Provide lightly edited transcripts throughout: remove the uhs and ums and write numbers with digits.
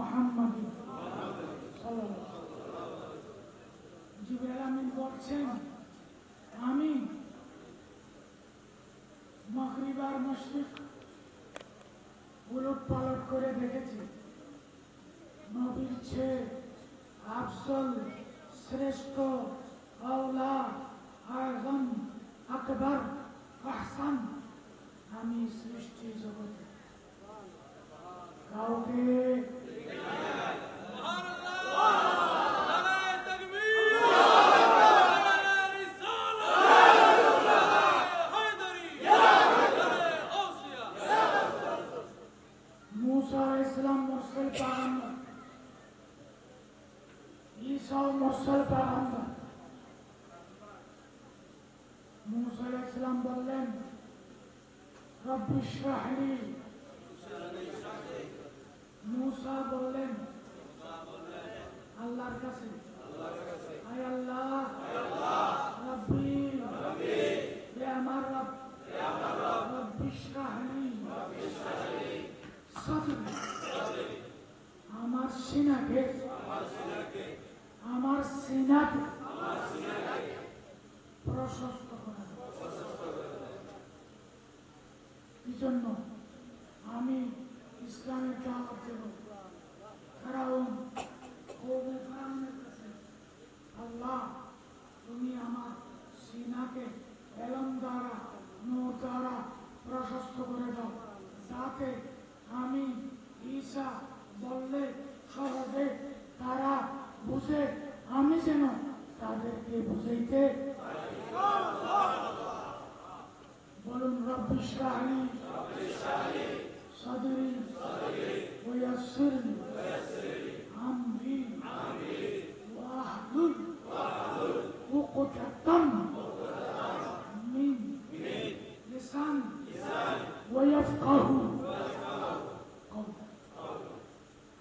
মুহাম্মাদি সাল্লাল্লাহু আলাইহি। জিবরাইল আমিন বলছেন, আমি মাগরিব আর মাশরিক উলট পালট করে দেখেছি, নবীর চেয়ে আফজল, শ্রেষ্ঠ, আওলা, আযম, আকবার, আহসান আমি সৃষ্টি জগতে কাউকে मूसा अलैहिस्सलाम मुरसल पैगंबर, ईसा मुरसल पैगंबर। मूसा अलैहिस्सलाम बोलें रब्बि इश्रह ली, मूसा बोलें আল্লাহর কাছে, আয় আল্লাহ রব্বি হে আমার রব, রব্বি ইশরাহ লি সাদরি, আমার সিনাকে, আমার সিনাকে প্রশস্ত করে দাও। এই জন্য আমি ইসলামের দাওয়াত দেব। ফেরাউন ফেরাউনের কাছে, আল্লাহ তুমি আমার সিনাকে এলম দ্বারা, নূর দ্বারা প্রশস্ত করে দাও, যাতে আমি ঈসা বললে সহজে তারা বুঝে, আমি যেন তাদেরকে বুঝাইতে। বলুন রব্বি ইশরাহ লি সাদরি ওয়া ইয়াসসির লি আমরি ওয়াহলুল উকদাতাম মিন লিসানি ওয়া ইয়াফকাহু কওলি।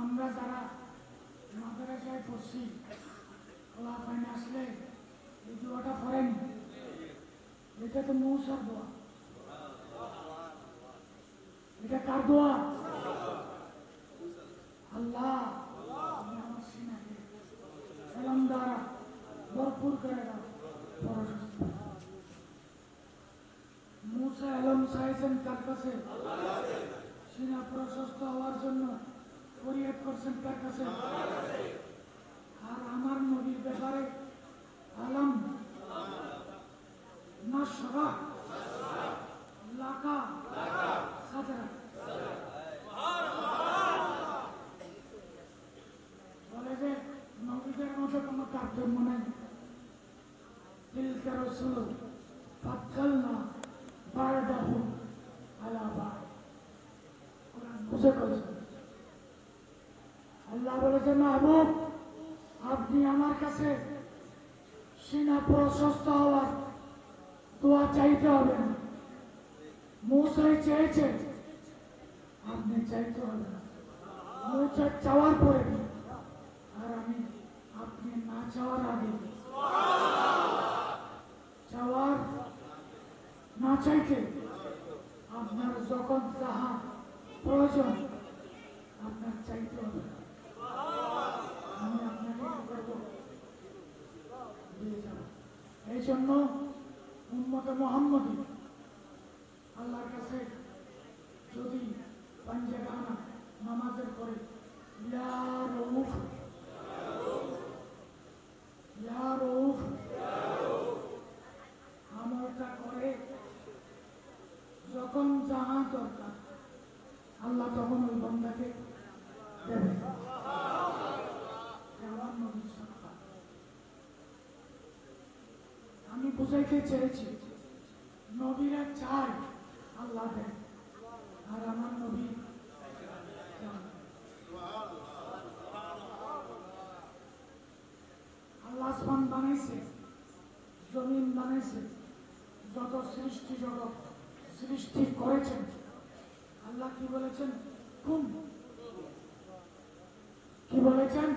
আমরা যারা মাদ্রাসায় পড়ছি, খোলাফায় আসলে এই দোয়াটা পড়েন, এটা তো মূসার দোয়া। এটা কার দোয়া? আল্লাহ আমার সিনাকে এলম দ্বারা ভরপুর করে দাও, প্রশস্ত। মূসা এলম চাইছেন কার কাছে? সিনা প্রশস্ত হওয়ার জন্য ফরিয়াদ করছেন কার কাছে? আর আমার নবীর ব্যাপারে আলম নাশরাহ লাকা সাদরাক, বলে যে নবীদের মধ্যে কোনো তারতম্য নেই। তিলকা রাসূল ফাদ্দালনা বা'দাহুম আলা বা'দ, কোরআন বুঝে করেছেন। আল্লাহ বলেছে, মাহবুব আপনি আমার কাছে সিনা প্রশস্ত হওয়ার দোয়া চাইতে হবে না। মূসা চেয়েছে, আপনি চাইতে হবে না। মূসা চাওয়ার পরে, আর আমি আপনি না চাওয়ার আগে, চাওয়ার না চাইতে আপনার যখন যাহা প্রয়োজন আপনার চাইতে হবে না। আমি আপনাকে কি করবো? দিয়ে যাব। এই জন্য উম্মতে মুহাম্মদী আল্লাহর কাছে যদি পাঞ্জেগানা নামাজের পরে ইয়া রউফ ইয়া রউফ আমলটা করে, যখন যাহা দরকার আল্লাহ তখন ওই বান্দাকে দেবে। আমার নবীর সত্তা আমি বুঝাইতে চেয়েছি, নবীরা চায় আল্লাহ দেন, আর আমার নবী আল্লাহ আসমান বানাইছে, জমিন বানাইছে, যত সৃষ্টি জগৎ সৃষ্টি করেছেন, আল্লাহ কি বলেছেন? কুন। কি বলেছেন?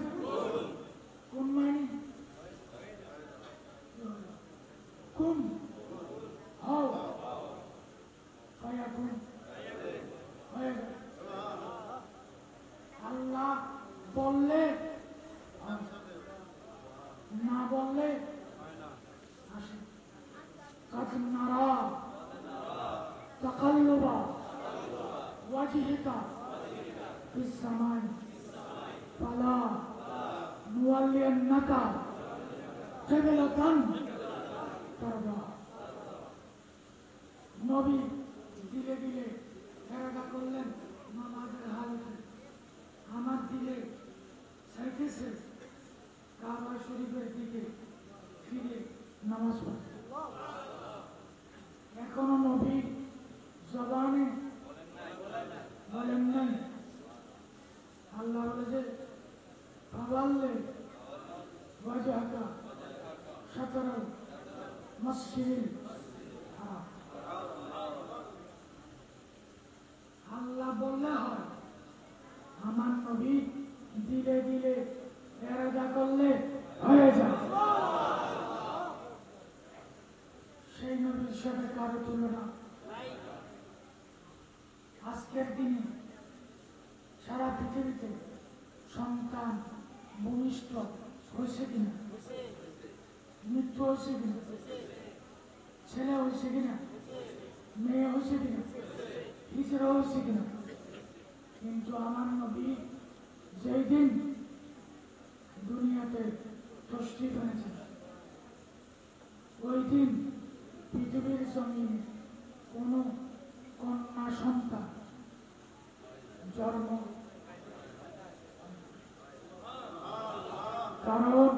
কুন মানে কুন হও, ফায়াকুন হয়ে গেল। আল্লাহ ওয়াজহিকা ফিস সামাই ফালা নুওয়াল্লিয়ান্নাকা কিবলাতান তারদা। নবী দিলে দিলে এরাদা করলেন নামাজের হালতে। আমার দিলে চাইতেছে কাবা শরীফের দিকে ফিরে নামাজ পড়তে। এখনো নবী জবানে বলেন নাই। আল্লাহ বলে যে ফাওয়াল্লি ওয়াজহাকা শাতরাল মসজিদিল হারাম। আল্লাহ বললে হয়, আমার নবী দিলে দিলে এরাদা করলে হয়ে যায়। সেই নবীর সাথে কারো তুলনা। আজকের দিনে সারা পৃথিবীতে সন্তান ভূমিষ্ঠ হয়েছে কিনা, মৃত্যু হয়েছে কিনা, ছেলে হয়েছে কিনা, মেয়ে হয়েছে কিনা, হিজরা হয়েছে কিনা। কিন্তু আমার নবী যেই দিন দুনিয়াতে তশরিফ এনেছেন, ওই দিন পৃথিবীর জমিনে কোন কন্যা সন্তান জন্ম, কারণ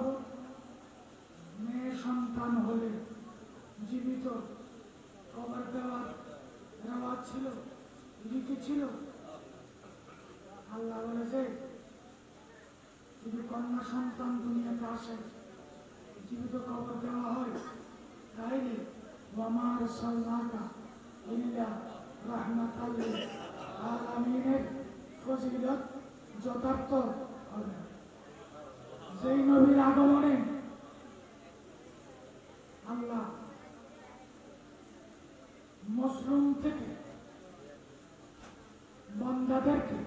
মেয়ে সন্তান হলে জীবিত কবর দেওয়ার রেওয়াজ ছিল, রীতি ছিল। আল্লাহ বলেছে যদি কন্যা সন্তান দুনিয়াতে আসে জীবিত কবর দেওয়া হয়, তাইলে ওয়ামা আরসালনাকা ইল্লা রাহমাতাল লিল আলামিনের ফজিলত যথার্থ হবে। যেই নবীর আগমনে আল্লাহ মজলুম থেকে বান্দাদেরকে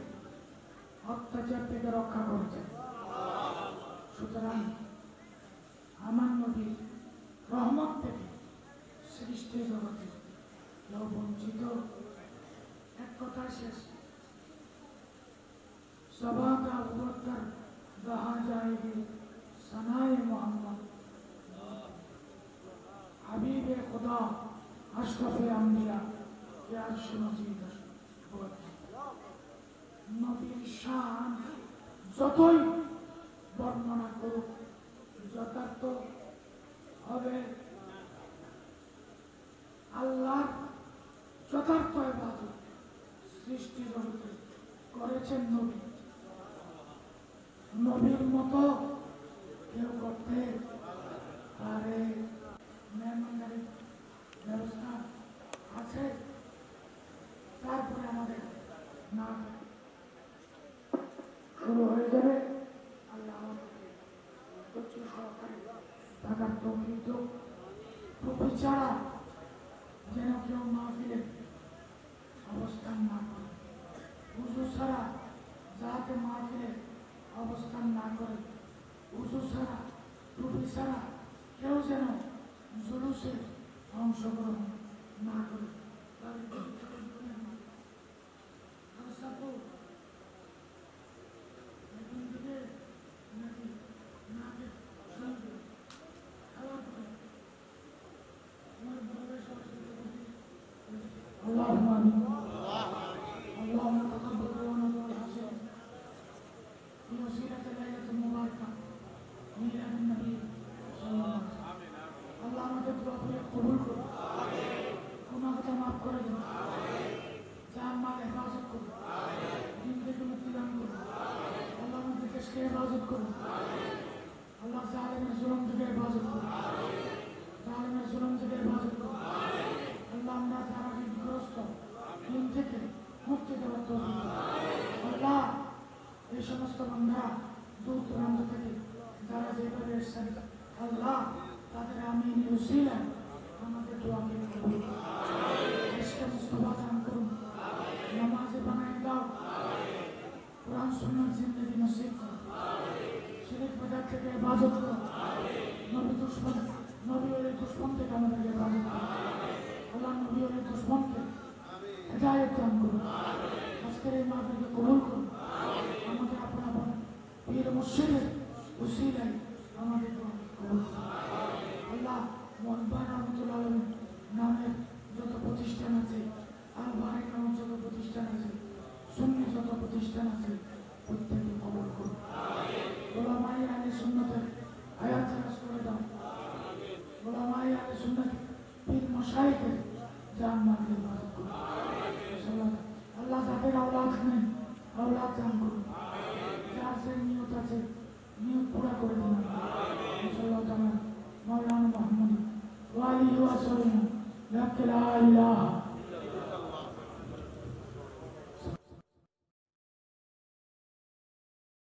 অত্যাচার থেকে রক্ষা করেছেন। সুতরাং আমার নবীর রহমত থেকে সৃষ্টি জগতে কেউ বঞ্চিত। এক কথা শেষ, সবাতা আবু বকর रहा जाएगी सनाए मोहम्मद हबीब खुदा अशरफ अंबिया के अर्श मजीद नबीर शान যতই বর্ণনা করুক যথার্থ হবে। আল্লাহর যথার্থ ইবাদত সৃষ্টি জগতে করেছেন নবী। নবীর মতো কেউ করতে পারে? মেহমানদারির ব্যবস্থা আছে। তারপরে আমাদের নাম শুরু হয়ে যাবে। আল্লাহ আমাদেরকে ধৈর্য সহকারে থাকার তৌফিক দাও। টুপি ছাড়া যেন কেউ মাহফিলে অবস্থান না করে, উযু ছাড়া যাতে মাহফিলে অবস্থান না করে, উযু ছাড়া টুপি ছাড়া কেউ যেন জুলুসে অংশগ্রহণ না করে। اللهم آمين اللهم تقبل دعوانا والحسن في وسيلة الليلة المباركة ميلاد النبي صلى الله عليه وسلم اللهم تدعو في قبول كما মাফ করে দিন, জান মাল হেফাজত করুন, দিন থেকে মুক্তি দান করুন। আল্লাহ আমাদের দেশকে হেফাজত করুন। আল্লাহ জালেমের জুলুম থেকে হেফাজত করুন, জালেমের জুলুম থেকে হেফাজত করুন। আল্লাহ আমরা যারা বিগ্রস্ত দিন থেকে মুক্তি দেওয়ার তৌফিক দান। আল্লাহ এই সমস্ত বান্দারা দূর দূরান্ত থেকে যারা যেভাবে এসেছেন, আল্লাহ তাদের আমিন উসিলা আমাদের দোয়াকে কবুল করুন। ইশকে মুস্তাফা দান করুন, নামাজে বানায় দাও, কোরআন সুন্নাত জিন্দেগি নসিব করুন, শিরক বিদআত থেকে হেফাজত করুন, নবী দুশমন নবী ওলির দুশমন থেকে আমাদেরকে হেফাজত করুন। আল্লাহ নবী ওলির দুশমনকে হেদায়েত দান করুন। আজকের এই মাহফিলকে কবুল করুন। আমাদের আপনার পীর মুর্শিদের উসিলায় আমাদের কবুল করুন। আল্লাহ মোহনবান রহমতুল্লাহ আলাইহির নামের যত প্রতিষ্ঠান আছে, আল বাহারি নামের যত প্রতিষ্ঠান আছে, সুন্নি যত প্রতিষ্ঠান আছে, প্রত্যেক